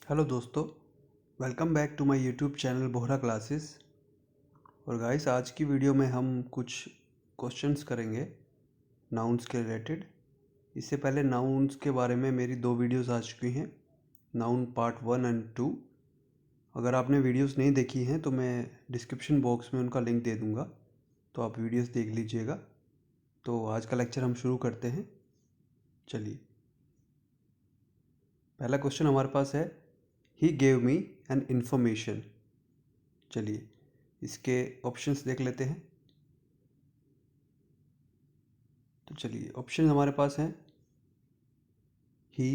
Hello दोस्तों, welcome back to my YouTube channel Bohra classes. और guys, आज की वीडियो में हम कुछ क्वेश्चंस करेंगे नाउन्स के रिलेटेड। इससे पहले नाउन्स के बारे में मेरी 2 वीडियोस आ चुकी हैं, नाउन पार्ट 1 एंड 2। अगर आपने वीडियोस नहीं देखी हैं तो मैं डिस्क्रिप्शन बॉक्स में उनका लिंक दे दूँगा, तो आप वीडियोस देख लीजिएगा। तो आज का लेक्चर हम शुरू करते हैं। चलिए, पहला क्वेश्चन हमारे पास है, he gave me an information. चलिए, इसके ऑप्शंस देख लेते हैं। तो चलिए, ऑप्शन हमारे पास हैं, he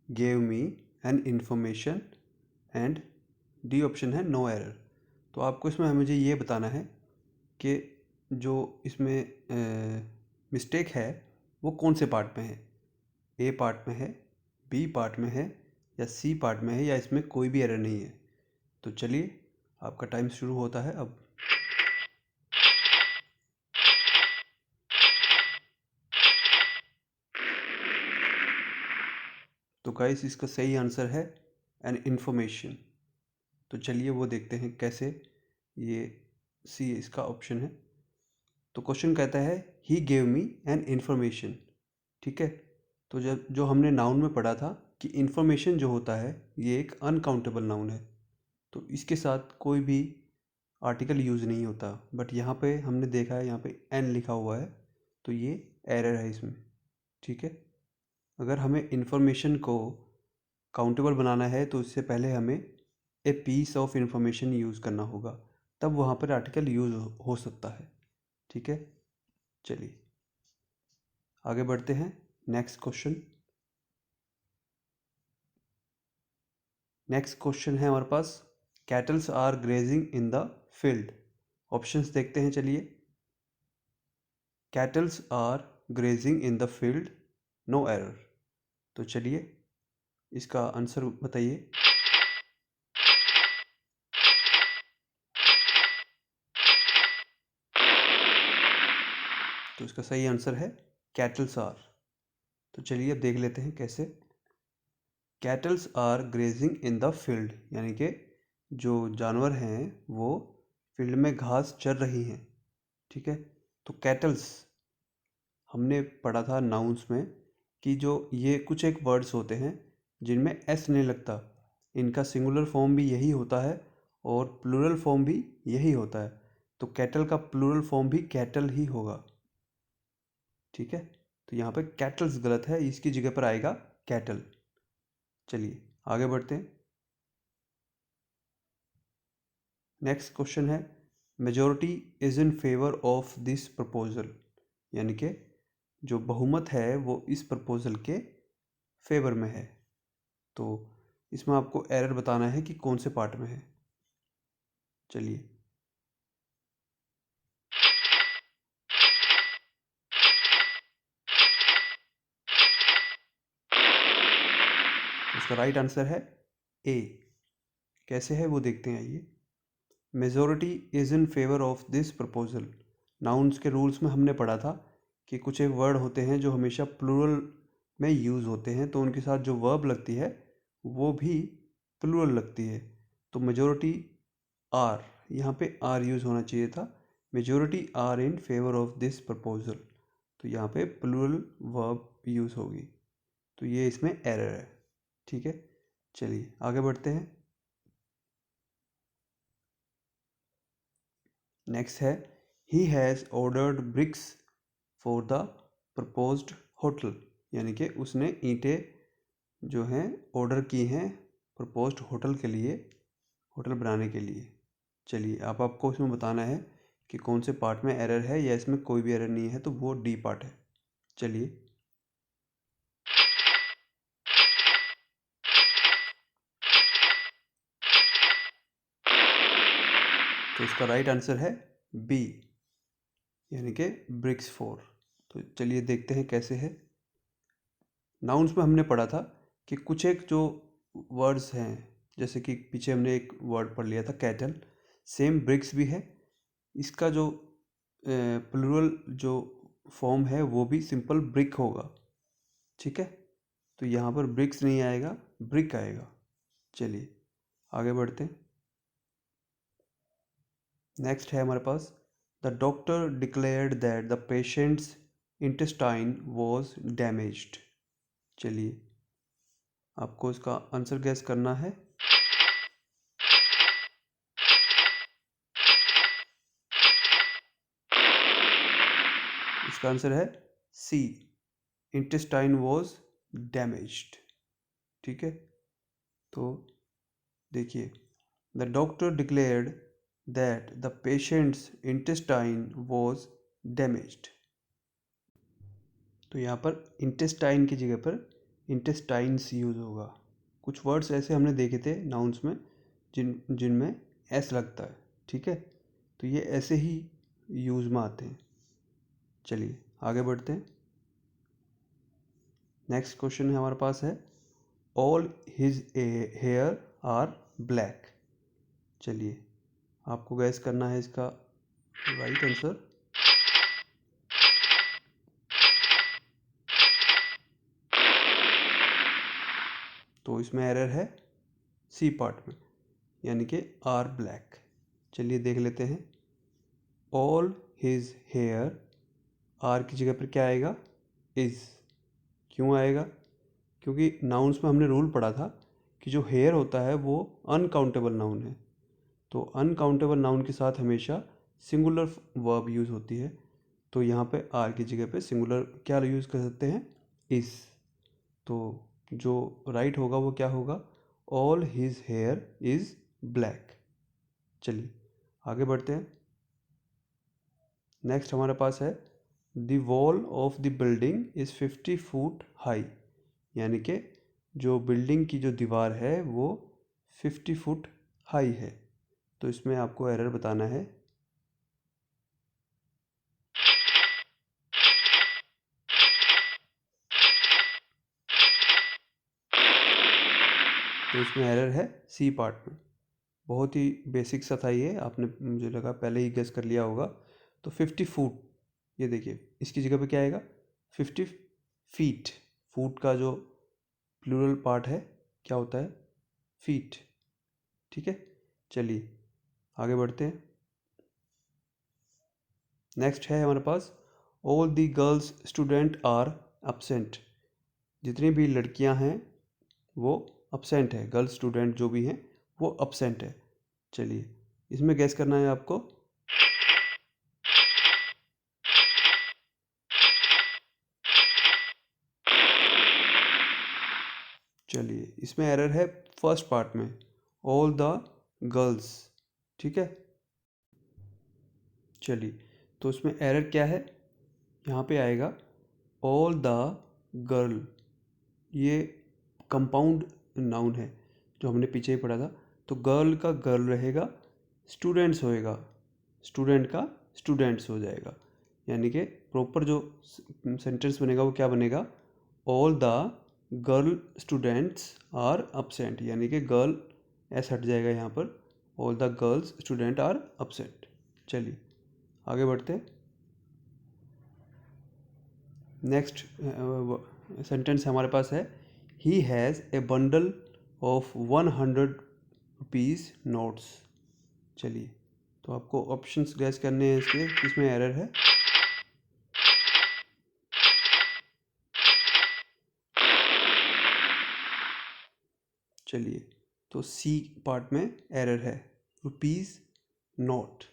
gave me an information, and D option है नो एरर। तो आपको इसमें मुझे ये बताना है कि जो इसमें मिस्टेक है वो कौन से पार्ट में है। ए पार्ट में है, बी पार्ट में है, या सी पार्ट में है, या इसमें कोई भी एरर नहीं है। तो चलिए, आपका टाइम शुरू होता है अब। तो गाइस, इसका सही आंसर है एन इन्फॉर्मेशन। तो चलिए वो देखते हैं कैसे। ये सी इसका ऑप्शन है। तो क्वेश्चन कहता है, he gave me an information. ठीक है, तो जब जो हमने नाउन में पढ़ा था कि इन्फॉर्मेशन जो होता है ये एक अनकाउंटेबल नाउन है, तो इसके साथ कोई भी आर्टिकल यूज़ नहीं होता। बट यहाँ पे हमने देखा है, यहाँ पे एन लिखा हुआ है, तो ये एरर है इसमें। ठीक है, अगर हमें इन्फॉर्मेशन को काउंटेबल बनाना है तो इससे पहले हमें a piece of information use करना होगा, तब वहाँ पर आर्टिकल यूज़ हो सकता है। ठीक है, चलिए आगे बढ़ते हैं। नेक्स्ट क्वेश्चन है हमारे पास, cattles are grazing in the field. Options देखते हैं। चलिए, cattles are grazing in the field, no error. तो चलिए इसका आंसर बताइए। तो इसका सही आंसर है कैटल्स आर। तो चलिए अब देख लेते हैं कैसे। Cattles are grazing in the field, यानी कि जो जानवर हैं वो फील्ड में घास चर रही हैं। ठीक है, तो कैटल्स हमने पढ़ा था नाउन्स में कि जो ये कुछ एक वर्ड्स होते हैं जिनमें एस नहीं लगता, इनका सिंगुलर फॉर्म भी यही होता है और प्लूरल फॉर्म भी यही होता है। तो कैटल का प्लूरल फॉर्म भी कैटल ही होगा। ठीक है, तो यहाँ पे कैटल्स गलत है, इसकी जगह पर आएगा कैटल। चलिए आगे बढ़ते हैं। नेक्स्ट क्वेश्चन है, majority is in favour of this proposal, यानी कि जो बहुमत है वो इस प्रपोजल के फेवर में है। तो इसमें आपको एरर बताना है कि कौन से पार्ट में है। चलिए, इसका राइट आंसर है ए। कैसे है वो देखते हैं। आइए, majority is in favour of this proposal. Nouns के रूल्स में हमने पढ़ा था कि कुछ एक वर्ड होते हैं जो हमेशा प्लूरल में यूज़ होते हैं, तो उनके साथ जो वर्ब लगती है वो भी प्लूरल लगती है। तो मेजॉरिटी आर, यहाँ पे आर यूज़ होना चाहिए था। Majority are in favour of this proposal, तो यहाँ पे प्लूरल वर्ब यूज़ होगी। तो ये इसमें एरर है। ठीक है, चलिए आगे बढ़ते हैं। नेक्स्ट है, he has ordered bricks for the proposed hotel, यानी कि उसने ईंटें जो हैं ऑर्डर की हैं प्रपोज्ड होटल के लिए, होटल बनाने के लिए। चलिए, अब आपको इसमें बताना है कि कौन से पार्ट में एरर है, या इसमें कोई भी एरर नहीं है, तो वो डी पार्ट है। चलिए, तो इसका राइट आंसर है बी, यानी कि ब्रिक्स 4। तो चलिए देखते हैं कैसे है। नाउन्स में हमने पढ़ा था कि कुछ एक जो वर्ड्स हैं, जैसे कि पीछे हमने एक वर्ड पढ़ लिया था कैटल, सेम ब्रिक्स भी है। इसका जो प्लूरल जो फॉर्म है वो भी सिंपल ब्रिक होगा। ठीक है, तो यहाँ पर ब्रिक्स नहीं आएगा, ब्रिक आएगा। चलिए आगे बढ़ते हैं। नेक्स्ट है हमारे पास, the doctor declared that the patient's intestine was damaged. चलिए आपको इसका आंसर गैस करना है। इसका आंसर है सी, इंटेस्टाइन वॉज डैमेज्ड। ठीक है, तो देखिए, the doctor declared that the patient's intestine was damaged. तो यहाँ पर इंटेस्टाइन की जगह पर इंटेस्टाइन्स यूज़ होगा। कुछ वर्ड्स ऐसे हमने देखे थे नाउन्स में जिनमें एस लगता है। ठीक है, तो ये ऐसे ही यूज़ में आते हैं। चलिए आगे बढ़ते हैं। नेक्स्ट क्वेश्चन है हमारे पास है, all his hair are black. चलिए आपको गैस करना है इसका राइट आंसर। तो इसमें एरर है सी पार्ट में, यानी कि आर ब्लैक। चलिए देख लेते हैं। ऑल हिज हेयर, आर की जगह पर क्या आएगा, इज। क्यों आएगा? क्योंकि नाउन्स में हमने रूल पढ़ा था कि जो हेयर होता है वो अनकाउंटेबल नाउन है। तो अनकाउंटेबल नाउन के साथ हमेशा सिंगुलर वर्ब यूज़ होती है। तो यहाँ पे आर की जगह पे सिंगुलर क्या यूज़ कर सकते हैं, इज। तो जो राइट होगा वो क्या होगा, all his here is black. चलिए आगे बढ़ते हैं। नेक्स्ट हमारे पास है, the wall of the building is 50 foot high. यानी कि जो बिल्डिंग की जो दीवार है वो 50 फुट हाई है। तो इसमें आपको एरर बताना है। तो इसमें एरर है सी पार्ट में। बहुत ही बेसिक सा था ये, आपने मुझे लगा पहले ही गेस कर लिया होगा। तो 50 फुट, ये देखिए इसकी जगह पे क्या आएगा, 50 फीट। फुट का जो प्लूरल पार्ट है क्या होता है, फीट। ठीक है, चलिए आगे बढ़ते हैं। नेक्स्ट है हमारे पास, all the girls student are absent. जितनी भी लड़कियां हैं वो एब्सेंट है, गर्ल्स स्टूडेंट जो भी हैं वो एब्सेंट है। चलिए इसमें गैस करना है आपको। चलिए इसमें एरर है फर्स्ट पार्ट में, ऑल द गर्ल्स। ठीक है, चलिए तो इसमें एरर क्या है, यहाँ पे आएगा ऑल द गर्ल। ये कंपाउंड नाउन है जो हमने पीछे ही पढ़ा था। तो गर्ल का गर्ल रहेगा, स्टूडेंट्स होएगा, स्टूडेंट का स्टूडेंट्स हो जाएगा। यानी कि प्रॉपर जो सेंटेंस बनेगा वो क्या बनेगा, all the girl students are absent. यानी कि गर्ल एस हट जाएगा यहाँ पर, all the girls student are absent. चलिए आगे बढ़ते हैं। नेक्स्ट सेंटेंस हमारे पास है, he has a bundle of 100 rupees notes. चलिए तो आपको ऑप्शंस गैस करने हैं इसके, किसमें एरर है। चलिए तो सी पार्ट में एरर है, रुपीज़ नोट।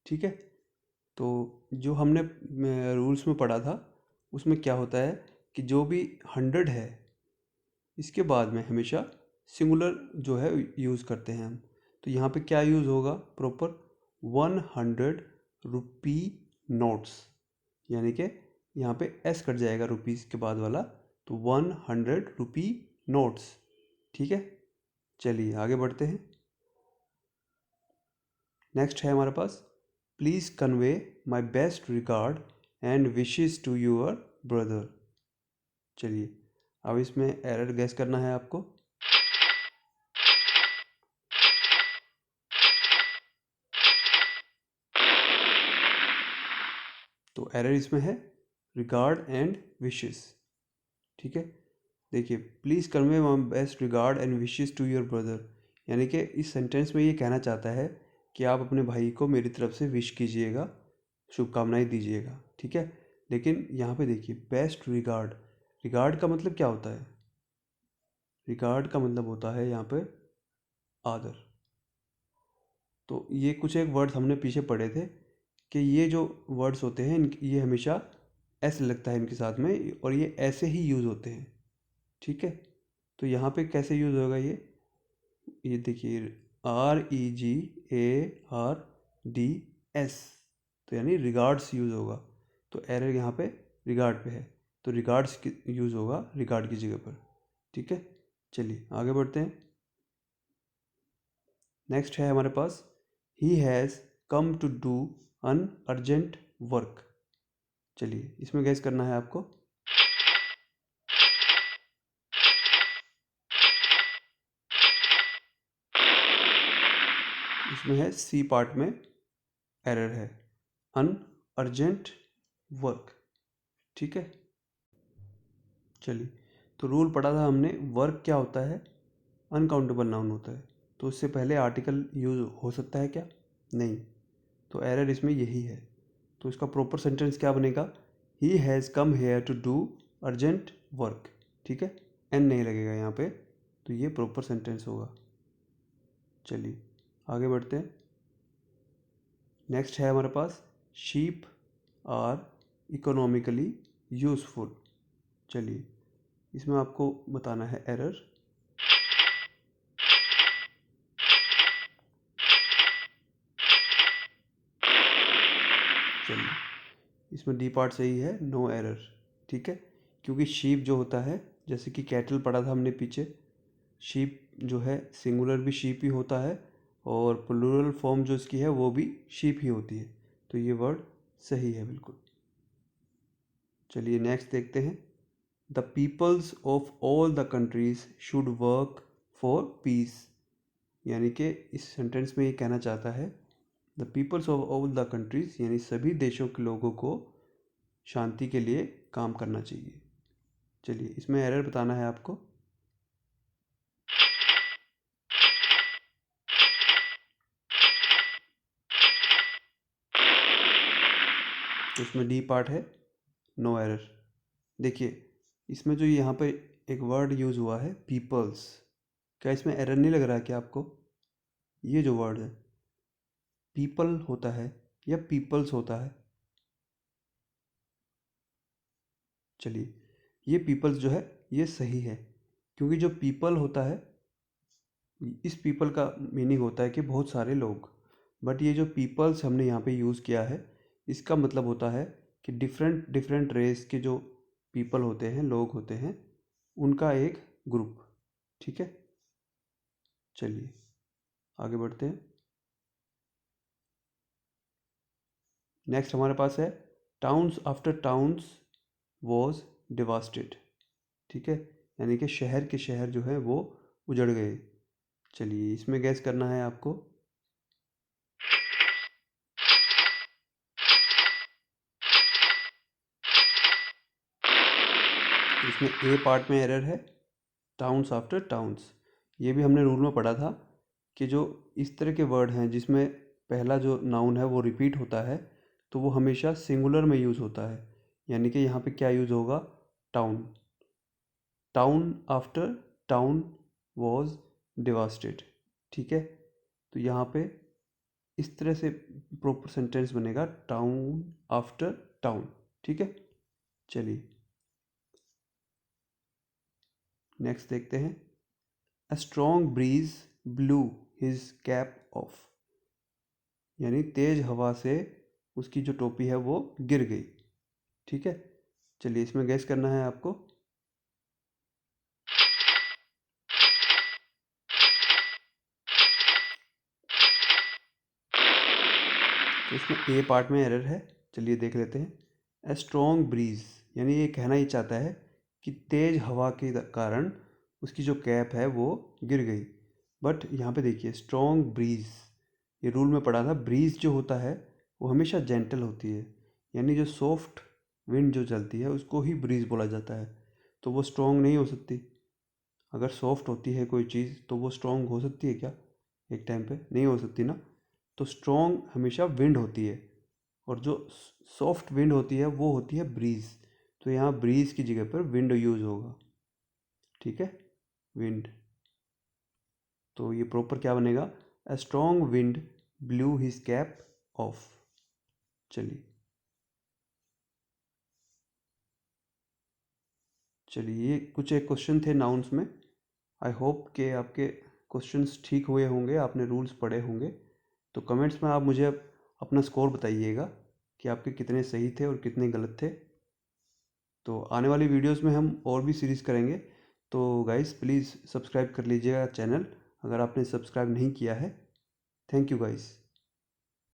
ठीक है, तो जो हमने रूल्स में पढ़ा था उसमें क्या होता है कि जो भी 100 है इसके बाद में हमेशा सिंगुलर जो है यूज़ करते हैं हम। तो यहाँ पे क्या यूज़ होगा प्रॉपर, 100 रुपी नोट्स। यानी कि यहाँ पे एस कट जाएगा रुपीज़ के बाद वाला, तो 100 रुपी नोट्स। ठीक है, चलिए आगे बढ़ते हैं। नेक्स्ट है हमारे पास, please convey my best regard and wishes to your brother. चलिए अब इसमें एरर गैस करना है आपको। तो एरर इसमें है रिगार्ड एंड विशेस। ठीक है, देखिए, please convey my best regard and wishes to your brother, यानी कि इस सेंटेंस में ये कहना चाहता है कि आप अपने भाई को मेरी तरफ से विश कीजिएगा, शुभकामनाएं दीजिएगा, ठीक है। लेकिन यहाँ पे देखिए, बेस्ट रिगार्ड, रिगार्ड का मतलब क्या होता है? रिगार्ड का मतलब होता है यहाँ पे आदर। तो ये कुछ एक वर्ड्स हमने पीछे पढ़े थे कि ये जो वर्ड्स होते हैं ये हमेशा ऐसे लगता है इनके साथ में, और ये ऐसे ही यूज़ होते हैं, ठीक है। तो यहाँ पे कैसे यूज़ होगा ये देखिए, REGARDS, तो यानी रिगार्ड्स यूज़ होगा। तो एरर यहाँ पे रिगार्ड पे है, तो रिगार्ड्स यूज़ होगा रिगार्ड की जगह पर, ठीक है। चलिए आगे बढ़ते हैं। नेक्स्ट है हमारे पास, he has come to do an urgent work. चलिए इसमें गैस करना है आपको। इसमें है सी पार्ट में एरर है, अन अर्जेंट वर्क, ठीक है। चलिए, तो रूल पढ़ा था हमने, वर्क क्या होता है? अनकाउंटेबल नाउन होता है। तो उससे पहले आर्टिकल यूज हो सकता है क्या? नहीं। तो एरर इसमें यही है। तो इसका प्रॉपर सेंटेंस क्या बनेगा? He has come here to do urgent work, ठीक है। एन नहीं लगेगा यहाँ पे, तो ये प्रॉपर सेंटेंस होगा। चलिए आगे बढ़ते हैं। नेक्स्ट है हमारे पास, शीप आर इकोनॉमिकली यूजफुल। चलिए इसमें आपको बताना है एरर। चलिए इसमें डी पार्ट सही है, नो एरर, ठीक है। क्योंकि शीप जो होता है, जैसे कि कैटल पढ़ा था हमने पीछे, शीप जो है सिंगुलर भी शीप ही होता है, और प्लूरल फॉर्म जो इसकी है वो भी शीप ही होती है। तो ये वर्ड सही है बिल्कुल। चलिए नेक्स्ट देखते हैं। The peoples of all the countries should work for peace, यानी कि इस सेंटेंस में ये कहना चाहता है the peoples of all the countries, यानी सभी देशों के लोगों को शांति के लिए काम करना चाहिए। चलिए इसमें एरर बताना है आपको। तो इसमें डी पार्ट है, नो एरर। देखिए इसमें जो यहाँ पे एक वर्ड यूज़ हुआ है पीपल्स, क्या इसमें एरर नहीं लग रहा है क्या आपको? ये जो वर्ड है पीपल होता है या पीपल्स होता है? चलिए ये पीपल्स जो है ये सही है, क्योंकि जो पीपल होता है, इस पीपल का मीनिंग होता है कि बहुत सारे लोग, बट ये जो पीपल्स हमने यहाँ पे यूज़ किया है, इसका मतलब होता है कि डिफरेंट डिफरेंट रेस के जो पीपल होते हैं, लोग होते हैं, उनका एक ग्रुप, ठीक है। चलिए आगे बढ़ते हैं। नेक्स्ट हमारे पास है, towns after towns was devastated, ठीक है। यानी कि शहर के शहर जो है वो उजड़ गए। चलिए इसमें गैस करना है आपको। तो इसमें ए पार्ट में एरर है, टाउन्स आफ्टर टाउन्स। ये भी हमने रूल में पढ़ा था कि जो इस तरह के वर्ड हैं जिसमें पहला जो नाउन है वो रिपीट होता है, तो वो हमेशा सिंगुलर में यूज़ होता है। यानी कि यहाँ पे क्या यूज़ होगा? Town, town after town was devastated, ठीक है। तो यहाँ पे इस तरह से प्रॉपर सेंटेंस बनेगा, टाउन आफ्टर टाउन, ठीक है। चलिए नेक्स्ट देखते हैं। A strong breeze blew his cap off, यानी तेज हवा से उसकी जो टोपी है वो गिर गई, ठीक है। चलिए इसमें गैस करना है आपको। तो इसमें ए पार्ट में एरर है, चलिए देख लेते हैं। ए स्ट्रॉन्ग ब्रीज, यानी ये कहना ही चाहता है कि तेज हवा के कारण उसकी जो कैप है वो गिर गई। बट यहाँ पे देखिए स्ट्रॉन्ग ब्रीज, ये रूल में पढ़ा था, ब्रीज जो होता है वो हमेशा जेंटल होती है, यानी जो सॉफ्ट विंड जो चलती है उसको ही ब्रीज बोला जाता है। तो वो स्ट्रॉन्ग नहीं हो सकती। अगर सॉफ्ट होती है कोई चीज़ तो वो स्ट्रॉन्ग हो सकती है क्या? एक टाइम पे नहीं हो सकती ना। तो स्ट्रॉन्ग हमेशा विंड होती है, और जो सॉफ्ट विंड होती है वो होती है ब्रीज। तो यहाँ ब्रीज की जगह पर विंड यूज़ होगा। ठीक है, विंड। तो ये प्रॉपर क्या बनेगा? A strong wind blue his cap of. चलिए चलिए, ये कुछ एक क्वेश्चन थे नाउन्स में। आई होप कि आपके क्वेश्चंस ठीक हुए होंगे, आपने रूल्स पढ़े होंगे। तो कमेंट्स में आप मुझे अपना स्कोर बताइएगा कि आपके कितने सही थे और कितने गलत थे। तो आने वाली वीडियोस में हम और भी सीरीज़ करेंगे। तो गाइस प्लीज़ सब्सक्राइब कर लीजिएगा चैनल, अगर आपने सब्सक्राइब नहीं किया है। Thank you guys.